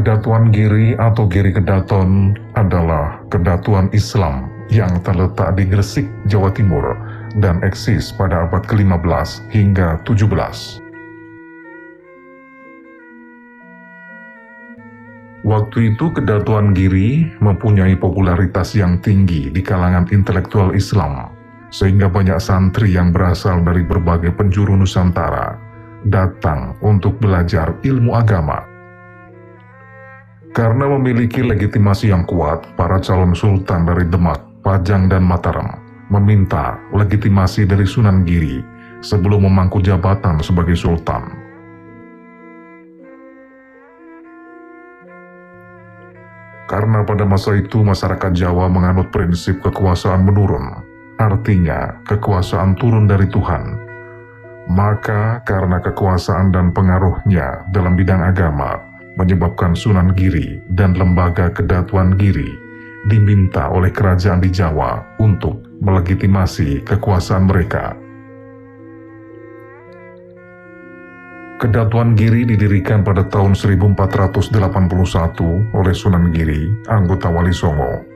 Kedatuan Giri atau Giri Kedaton adalah kedatuan Islam yang terletak di Gresik, Jawa Timur dan eksis pada abad ke-15 hingga 17. Waktu itu Kedatuan Giri mempunyai popularitas yang tinggi di kalangan intelektual Islam, sehingga banyak santri yang berasal dari berbagai penjuru Nusantara datang untuk belajar ilmu agama. Karena memiliki legitimasi yang kuat, para calon sultan dari Demak, Pajang, dan Mataram meminta legitimasi dari Sunan Giri sebelum memangku jabatan sebagai sultan. Karena pada masa itu masyarakat Jawa menganut prinsip kekuasaan menurun, artinya kekuasaan turun dari Tuhan. Maka karena kekuasaan dan pengaruhnya dalam bidang agama, menyebabkan Sunan Giri dan lembaga Kedatuan Giri diminta oleh kerajaan di Jawa untuk melegitimasi kekuasaan mereka. Kedatuan Giri didirikan pada tahun 1481 oleh Sunan Giri, anggota Wali Songo.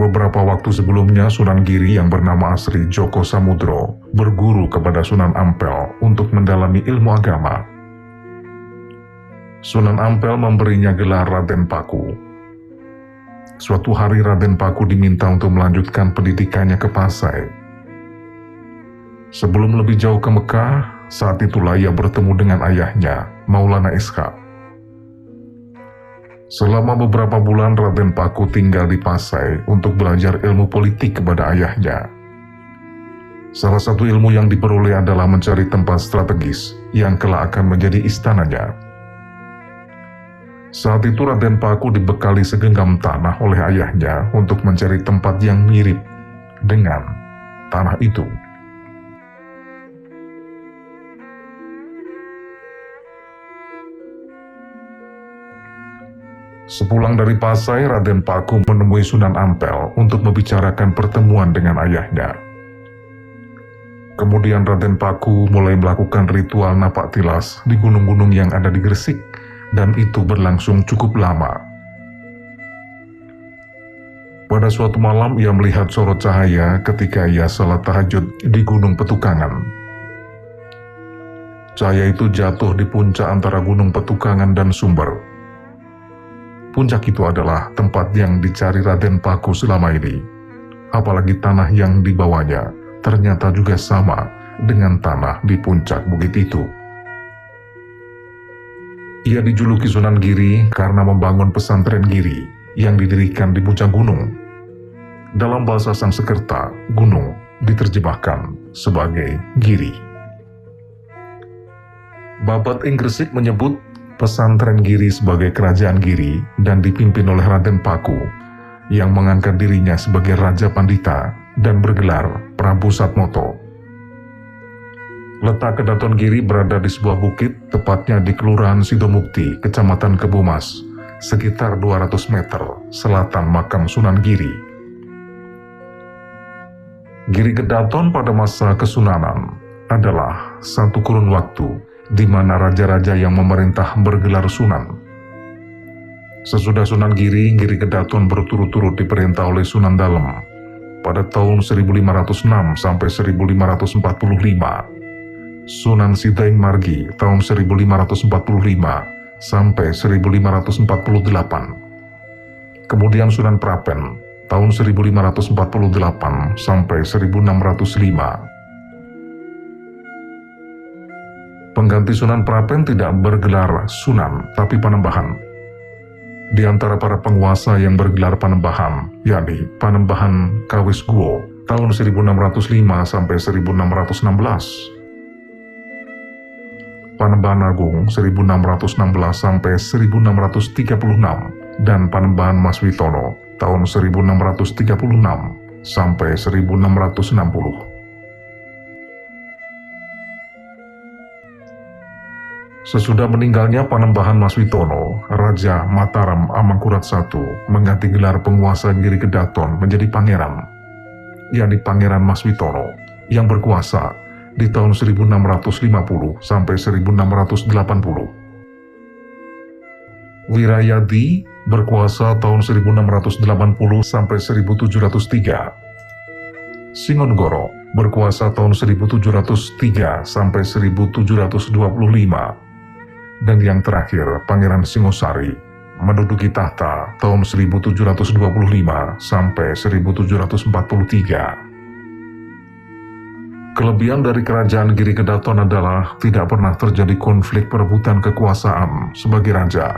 Beberapa waktu sebelumnya, Sunan Giri yang bernama asli Joko Samudro berguru kepada Sunan Ampel untuk mendalami ilmu agama. Sunan Ampel memberinya gelar Raden Paku. Suatu hari Raden Paku diminta untuk melanjutkan pendidikannya ke Pasai. Sebelum lebih jauh ke Mekah, saat itulah ia bertemu dengan ayahnya, Maulana Ishaq. Selama beberapa bulan Raden Paku tinggal di Pasai untuk belajar ilmu politik kepada ayahnya. Salah satu ilmu yang diperoleh adalah mencari tempat strategis yang kelak akan menjadi istananya. Saat itu Raden Paku dibekali segenggam tanah oleh ayahnya untuk mencari tempat yang mirip dengan tanah itu. Sepulang dari Pasai, Raden Paku menemui Sunan Ampel untuk membicarakan pertemuan dengan ayahnya. Kemudian Raden Paku mulai melakukan ritual napak tilas di gunung-gunung yang ada di Gresik, dan itu berlangsung cukup lama. Pada suatu malam ia melihat sorot cahaya ketika ia salat tahajud di Gunung Petukangan. Cahaya itu jatuh di puncak antara Gunung Petukangan dan Sumber. Puncak itu adalah tempat yang dicari Raden Paku selama ini. Apalagi tanah yang dibawanya ternyata juga sama dengan tanah di puncak bukit itu. Ia dijuluki Sunan Giri karena membangun pesantren Giri yang didirikan di puncak gunung. Dalam bahasa Sanskerta, gunung diterjemahkan sebagai Giri. Babad Gresik menyebut pesantren Giri sebagai kerajaan Giri dan dipimpin oleh Raden Paku yang mengangkat dirinya sebagai Raja Pandita dan bergelar Prabu Satmoto. Letak Kedatuan Giri berada di sebuah bukit, tepatnya di Kelurahan Sidomukti, Kecamatan Kebumas, sekitar 200 meter selatan makam Sunan Giri. Giri Kedaton pada masa Kesunanan adalah satu kurun waktu di mana raja-raja yang memerintah bergelar Sunan. Sesudah Sunan Giri, Giri Kedaton berturut-turut diperintah oleh Sunan Dalem pada tahun 1506 sampai 1545, Sunan Sitaing Margi tahun 1545 sampai 1548, kemudian Sunan Prapen tahun 1548 sampai 1605. Pengganti Sunan Prapen tidak bergelar Sunan, tapi Panembahan. Di antara para penguasa yang bergelar Panembahan, yakni Panembahan Kawisguo tahun 1605 sampai 1616, Panembahan Agung 1616 sampai 1636, dan Panembahan Maswitono tahun 1636 sampai 1660. Sesudah meninggalnya Panembahan Maswitono, Raja Mataram Amangkurat I mengganti gelar penguasa Giri Kedaton menjadi pangeran, yakni Pangeran Maswitono, yang berkuasa di tahun 1650 sampai 1680. Wirayadi berkuasa tahun 1680 sampai 1703. Singonegoro berkuasa tahun 1703 sampai 1725. Dan yang terakhir, Pangeran Singosari menduduki tahta tahun 1725 sampai 1743. Kelebihan dari kerajaan Giri Kedaton adalah tidak pernah terjadi konflik perebutan kekuasaan sebagai raja.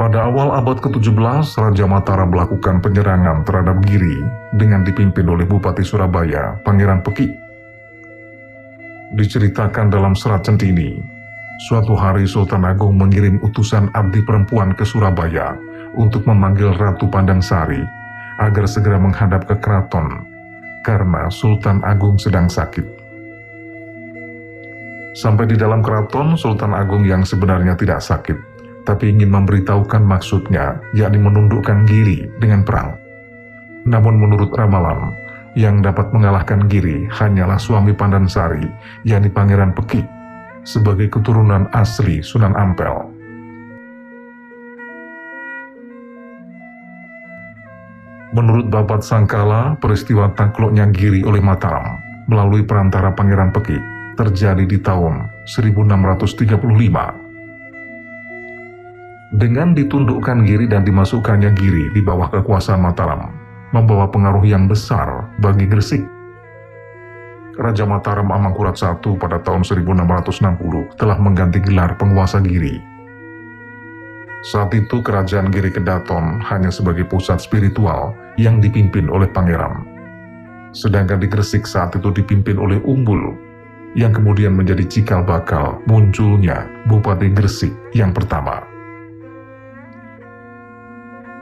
Pada awal abad ke-17, Raja Mataram melakukan penyerangan terhadap Giri dengan dipimpin oleh Bupati Surabaya, Pangeran Peki. Diceritakan dalam serat Centini, suatu hari Sultan Agung mengirim utusan abdi perempuan ke Surabaya untuk memanggil Ratu Pandangsari agar segera menghadap ke keraton karena Sultan Agung sedang sakit. Sampai di dalam keraton, Sultan Agung yang sebenarnya tidak sakit, tapi ingin memberitahukan maksudnya, yakni menundukkan Giri dengan perang. Namun menurut ramalan, yang dapat mengalahkan Giri hanyalah suami Pandansari, yakni Pangeran Peki, sebagai keturunan asli Sunan Ampel. Menurut Babat Sangkala, peristiwa takluknya Giri oleh Mataram melalui perantara Pangeran Peki terjadi di tahun 1635. Dengan ditundukkan Giri dan dimasukkannya Giri di bawah kekuasaan Mataram, membawa pengaruh yang besar bagi Gresik. Raja Mataram Amangkurat I pada tahun 1660 telah mengganti gelar penguasa Giri. Saat itu kerajaan Giri Kedaton hanya sebagai pusat spiritual yang dipimpin oleh pangeran. Sedangkan di Gresik saat itu dipimpin oleh Umbul, yang kemudian menjadi cikal bakal munculnya Bupati Gresik yang pertama.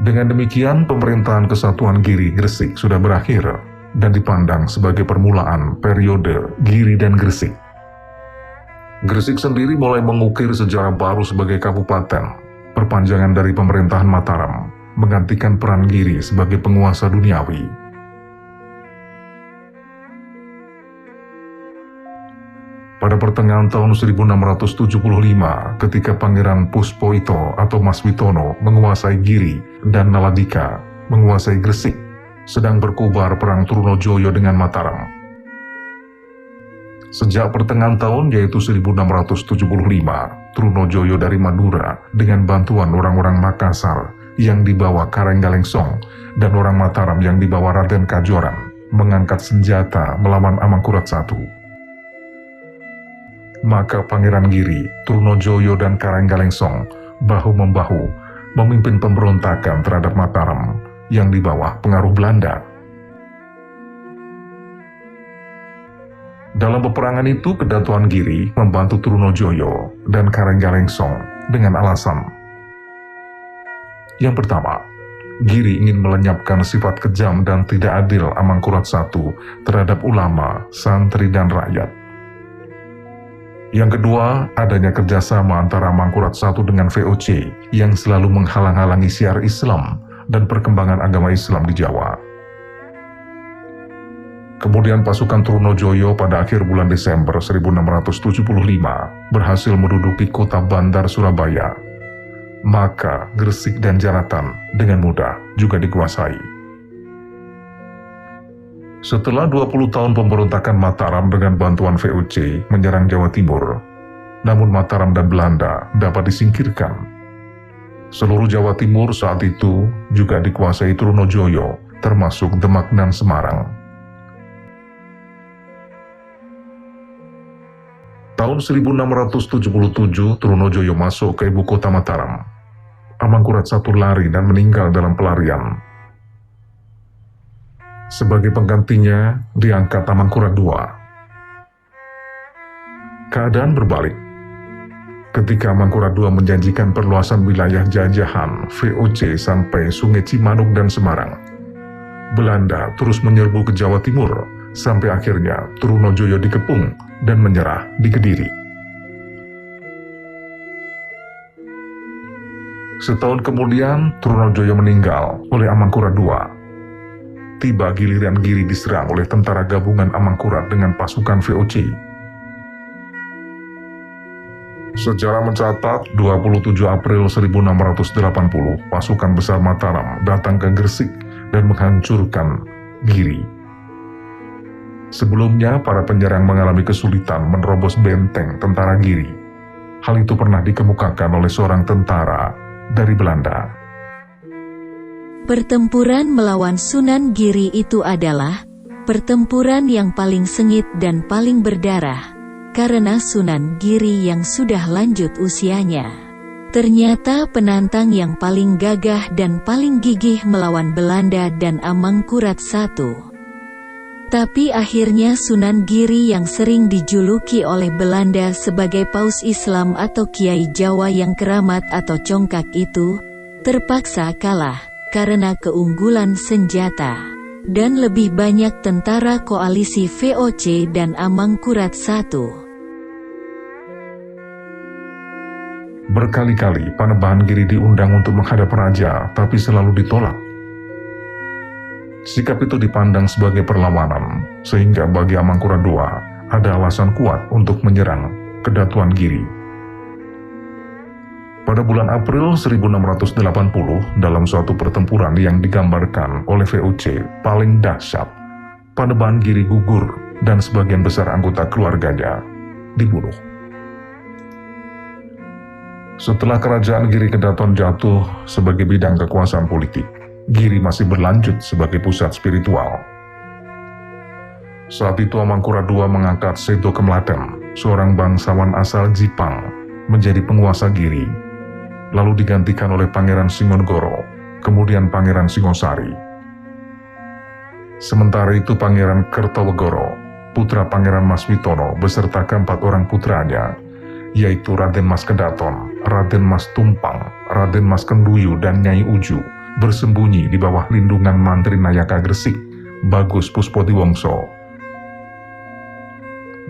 Dengan demikian, pemerintahan Kesatuan Giri Gresik sudah berakhir dan dipandang sebagai permulaan periode Giri dan Gresik. Gresik sendiri mulai mengukir sejarah baru sebagai kabupaten, perpanjangan dari pemerintahan Mataram, menggantikan peran Giri sebagai penguasa duniawi. Pada pertengahan tahun 1675, ketika Pangeran Puspoito atau Mas Witono menguasai Giri dan Naladika menguasai Gresik, sedang berkobar perang Trunojoyo dengan Mataram. Sejak pertengahan tahun yaitu 1675, Trunojoyo dari Madura dengan bantuan orang-orang Makassar yang dibawa Karenggalengsong dan orang Mataram yang dibawa Raden Kajoran mengangkat senjata melawan Amangkurat I. Maka Pangeran Giri, Trunojoyo dan Karenggalengsong bahu-membahu memimpin pemberontakan terhadap Mataram yang di bawah pengaruh Belanda. Dalam peperangan itu, Kedatuan Giri membantu Trunojoyo dan Karenggalengsong dengan alasan: yang pertama, Giri ingin melenyapkan sifat kejam dan tidak adil Amangkurat I terhadap ulama, santri, dan rakyat. Yang kedua, adanya kerjasama antara Amangkurat I dengan VOC yang selalu menghalang-halangi syiar Islam dan perkembangan agama Islam di Jawa. Kemudian pasukan Trunojoyo pada akhir bulan Desember 1675 berhasil menduduki kota bandar Surabaya. Maka Gresik dan Jaratan dengan mudah juga dikuasai. Setelah 20 tahun pemberontakan Mataram dengan bantuan VOC menyerang Jawa Timur, namun Mataram dan Belanda dapat disingkirkan. Seluruh Jawa Timur saat itu juga dikuasai Trunojoyo, termasuk Demak dan Semarang. Tahun 1677, Trunojoyo masuk ke ibu kota Mataram. Amangkurat I lari dan meninggal dalam pelarian. Sebagai penggantinya, diangkat Amangkurat II. Keadaan berbalik. Ketika Amangkurat II menjanjikan perluasan wilayah jajahan VOC sampai Sungai Cimanuk dan Semarang, Belanda terus menyerbu ke Jawa Timur, sampai akhirnya Trunojoyo dikepung dan menyerah di Kediri. Setahun kemudian, Trunojoyo meninggal oleh Amangkurat II. tiba giliran Giri diserang oleh tentara gabungan Amangkurat dengan pasukan VOC. Sejarah mencatat 27 April 1680 pasukan besar Mataram datang ke Gresik dan menghancurkan Giri. Sebelumnya para penyerang mengalami kesulitan menerobos benteng tentara Giri. Hal itu pernah dikemukakan oleh seorang tentara dari Belanda. Pertempuran melawan Sunan Giri itu adalah pertempuran yang paling sengit dan paling berdarah, karena Sunan Giri yang sudah lanjut usianya ternyata penantang yang paling gagah dan paling gigih melawan Belanda dan Amangkurat I. Tapi akhirnya Sunan Giri yang sering dijuluki oleh Belanda sebagai Paus Islam atau Kiai Jawa yang keramat atau congkak itu, terpaksa kalah karena keunggulan senjata dan lebih banyak tentara koalisi VOC dan Amangkurat I. Berkali-kali Panembahan Giri diundang untuk menghadap raja, tapi selalu ditolak. Sikap itu dipandang sebagai perlawanan, sehingga bagi Amangkurat II ada alasan kuat untuk menyerang Kedatuan Giri. Pada bulan April 1680, dalam suatu pertempuran yang digambarkan oleh VOC paling dahsyat, Panembahan Giri gugur dan sebagian besar anggota keluarganya dibunuh. Setelah kerajaan Giri Kedatuan jatuh sebagai bidang kekuasaan politik, Giri masih berlanjut sebagai pusat spiritual. Saat itu Amangkurat II mengangkat Seto Kemlaten, seorang bangsawan asal Jipang, menjadi penguasa Giri, lalu digantikan oleh Pangeran Singonegoro, kemudian Pangeran Singosari. Sementara itu Pangeran Kertowegoro, putra Pangeran Maswitono beserta keempat orang putranya, yaitu Raden Mas Kedaton, Raden Mas Tumpang, Raden Mas Kenduyu, dan Nyai Uju, bersembunyi di bawah lindungan Mantri Nayaka Gresik, Bagus Puspodiwongso.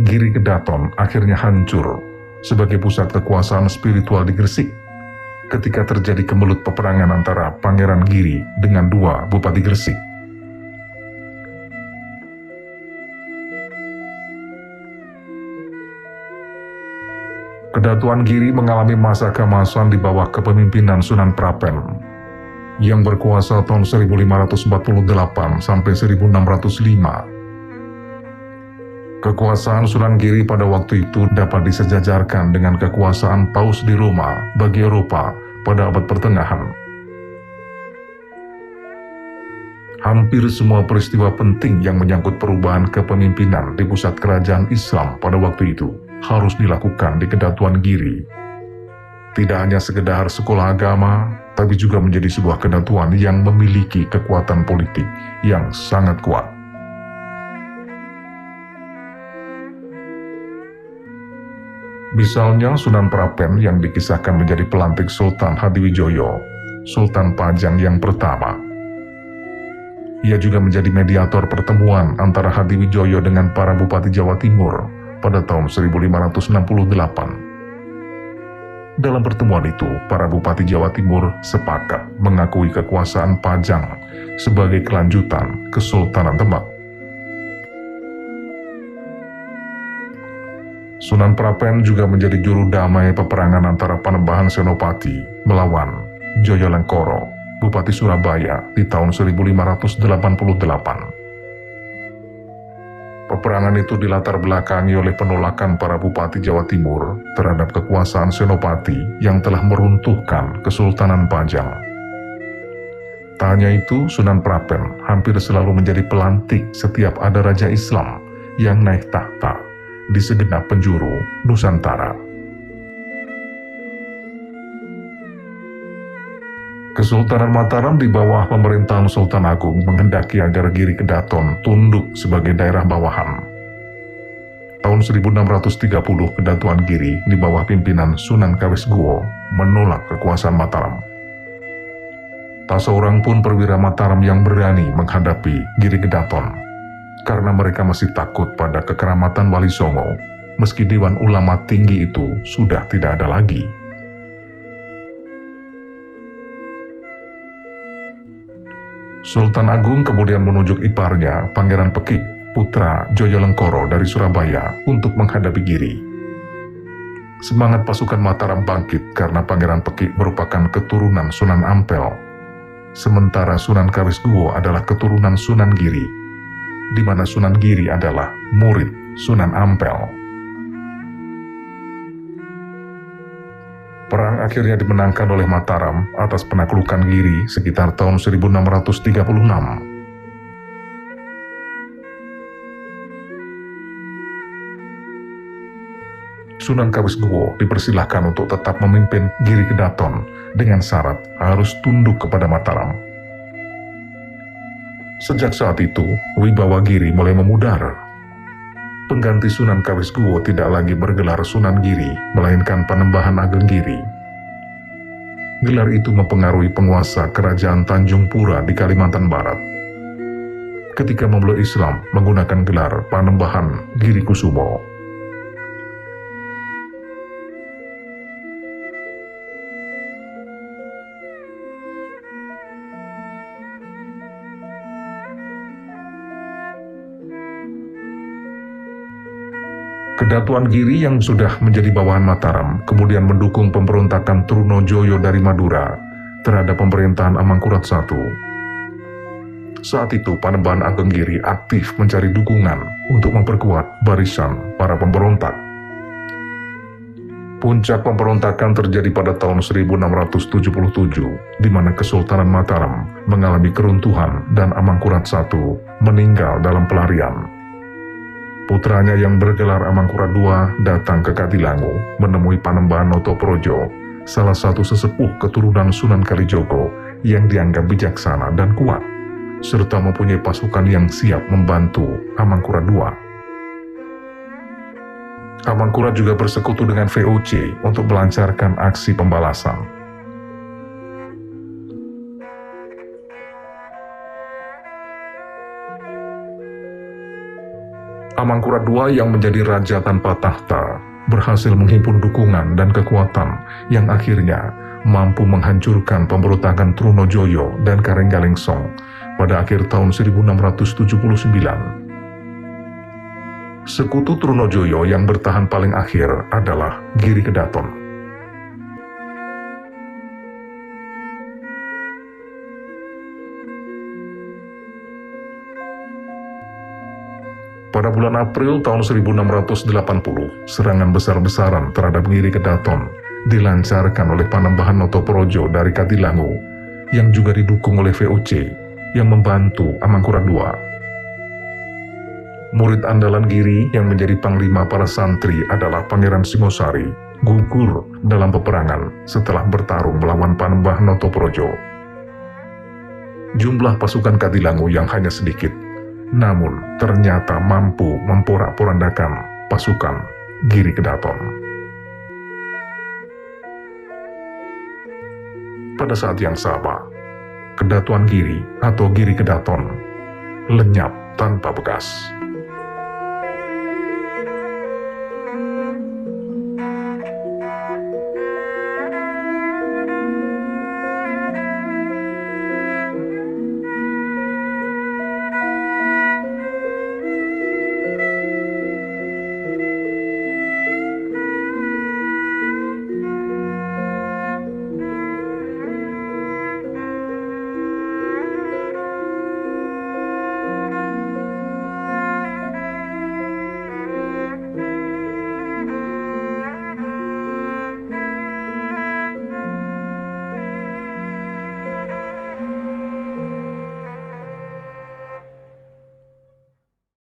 Giri Kedaton akhirnya hancur sebagai pusat kekuasaan spiritual di Gresik ketika terjadi kemelut peperangan antara Pangeran Giri dengan dua Bupati Gresik. Kedatuan Giri mengalami masa keemasan di bawah kepemimpinan Sunan Prapen yang berkuasa tahun 1548 sampai 1605. Kekuasaan Sunan Giri pada waktu itu dapat disejajarkan dengan kekuasaan Paus di Roma bagi Eropa pada abad pertengahan. Hampir semua peristiwa penting yang menyangkut perubahan kepemimpinan di pusat kerajaan Islam pada waktu itu harus dilakukan di Kedatuan Giri. Tidak hanya sekedar sekolah agama, tapi juga menjadi sebuah kedatuan yang memiliki kekuatan politik yang sangat kuat. Misalnya Sunan Prapen yang dikisahkan menjadi pelantik Sultan Hadiwijoyo, Sultan Pajang yang pertama. Ia juga menjadi mediator pertemuan antara Hadiwijoyo dengan para Bupati Jawa Timur pada tahun 1568. Dalam pertemuan itu, para Bupati Jawa Timur sepakat mengakui kekuasaan Pajang sebagai kelanjutan Kesultanan Demak. Sunan Prapen juga menjadi juru damai peperangan antara Panembahan Senopati melawan Joyolengkoro, Bupati Surabaya di tahun 1588. Peperangan itu dilatar belakangi oleh penolakan para Bupati Jawa Timur terhadap kekuasaan Senopati yang telah meruntuhkan Kesultanan Pajang. Tak hanya itu, Sunan Prapen hampir selalu menjadi pelantik setiap ada raja Islam yang naik tahta di segenap penjuru Nusantara. Kesultanan Mataram di bawah pemerintahan Sultan Agung menghendaki agar Giri Kedaton tunduk sebagai daerah bawahan. Tahun 1630, Kedatuan Giri di bawah pimpinan Sunan Kawesguo menolak kekuasaan Mataram. Tak seorang pun perwira Mataram yang berani menghadapi Giri Kedaton, karena mereka masih takut pada kekeramatan Wali Songo, meski Dewan Ulama Tinggi itu sudah tidak ada lagi. Sultan Agung kemudian menunjuk iparnya, Pangeran Pekik, putra Joyolengkoro dari Surabaya, untuk menghadapi Giri. Semangat pasukan Mataram bangkit karena Pangeran Pekik merupakan keturunan Sunan Ampel, sementara Sunan Kaliskuwo adalah keturunan Sunan Giri, di mana Sunan Giri adalah murid Sunan Ampel. Perang akhirnya dimenangkan oleh Mataram atas penaklukan Giri sekitar tahun 1636. Sunan Kaliskuwo dipersilahkan untuk tetap memimpin Giri Kedaton dengan syarat harus tunduk kepada Mataram. Sejak saat itu, wibawa Giri mulai memudar. Pengganti Sunan Kaliskuwo tidak lagi bergelar Sunan Giri, melainkan Panembahan Ageng Giri. Gelar itu mempengaruhi penguasa Kerajaan Tanjung Pura di Kalimantan Barat. Ketika memeluk Islam menggunakan gelar Panembahan Giri Kusumo. Kedatuan Giri yang sudah menjadi bawahan Mataram kemudian mendukung pemberontakan Trunojoyo dari Madura terhadap pemerintahan Amangkurat I. Saat itu Panembahan Ageng Giri aktif mencari dukungan untuk memperkuat barisan para pemberontak. Puncak pemberontakan terjadi pada tahun 1677, di mana Kesultanan Mataram mengalami keruntuhan dan Amangkurat I meninggal dalam pelarian. Putranya yang bergelar Amangkurat II datang ke Katilangu menemui Panembahan Notoprojo, salah satu sesepuh keturunan Sunan Kalijogo yang dianggap bijaksana dan kuat, serta mempunyai pasukan yang siap membantu Amangkurat II. Amangkurat juga bersekutu dengan VOC untuk melancarkan aksi pembalasan. Amangkurat II yang menjadi raja tanpa tahta berhasil menghimpun dukungan dan kekuatan yang akhirnya mampu menghancurkan pemberontakan Trunojoyo dan Karenggalengsorg pada akhir tahun 1679. Sekutu Trunojoyo yang bertahan paling akhir adalah Giri Kedaton. Pada bulan April tahun 1680, serangan besar-besaran terhadap Giri Kedaton dilancarkan oleh Panembahan Notoprojo dari Katilangu, yang juga didukung oleh VOC yang membantu Amangkurat II. Murid andalan Giri yang menjadi panglima para santri adalah Pangeran Singosari, gugur dalam peperangan setelah bertarung melawan Panembahan Notoprojo. Jumlah pasukan Katilangu yang hanya sedikit, namun ternyata mampu memporak-porandakan pasukan Giri Kedaton. Pada saat yang sama, Kedatuan Giri atau Giri Kedaton lenyap tanpa bekas.